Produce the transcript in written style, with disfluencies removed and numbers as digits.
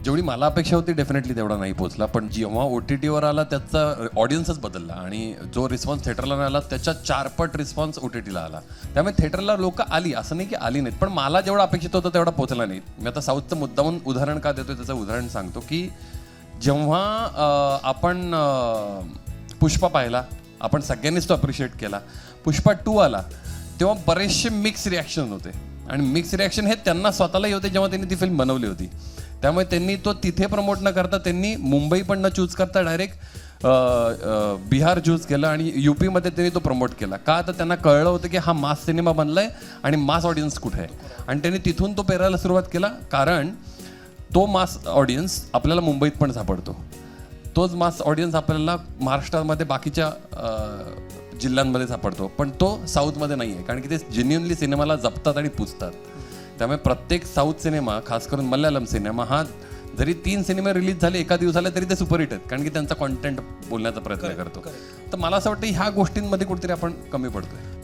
जेवढी मला अपेक्षा होती डेफिनेटली तेवढा नाही पोहोचला, पण जेव्हा OTTवर आला त्याचा ऑडियन्सच बदलला आणि जो रिस्पॉन्स थिएटरला नाही आला त्याच्या 4 पट रिस्पॉन्स OTTला आला. त्यामुळे थिएटरला लोक आली, असं नाही की आली नाहीत, पण मला जेवढा अपेक्षित होतं तेवढा पोहोचला नाही. मी आता साऊथचं मुद्दामून उदाहरण का देतोय त्याचं उदाहरण सांगतो की जेव्हा आपण पुष्पा पाहिला, आपण सगळ्यांनीच तो अप्रिशिएट केला. पुष्पा 2 आला तेव्हा बरेचसे मिक्स रिॲक्शन होते आणि मिक्स रिॲक्शन हे त्यांना स्वतःलाही होते जेव्हा त्यांनी ती फिल्म बनवली होती. त्यामुळे त्यांनी तो तिथे प्रमोट न करता त्यांनी मुंबई पण न चूज करता डायरेक्ट बिहार चूज केलं आणि UPमध्ये त्यांनी तो प्रमोट केला. का तर त्यांना कळलं होतं की हा मास सिनेमा बनलाय आणि मास ऑडियन्स कुठे आहे, आणि त्यांनी तिथून तो पेरायला सुरुवात केला. कारण तो मास ऑडियन्स आपल्याला मुंबईत पण सापडतो, तोच मास ऑडियन्स आपल्याला महाराष्ट्रामध्ये बाकीच्या जिल्ह्यांमध्ये सापडतो, पण तो साऊथमध्ये नाही आहे, कारण की ते जेन्युअनली सिनेमाला जपतात आणि पुजतात. त्यामुळे प्रत्येक साऊथ सिनेमा, खास करून मल्याळम सिनेमा, हा जरी 3 सिनेमे रिलीज झाले एका दिवसाला तरी ते सुपरहिट आहेत, कारण की त्यांचा कॉन्टेंट बोलण्याचा प्रयत्न करतो. तर मला असं वाटतं ह्या गोष्टींमध्ये कुठेतरी आपण कमी पडतोय.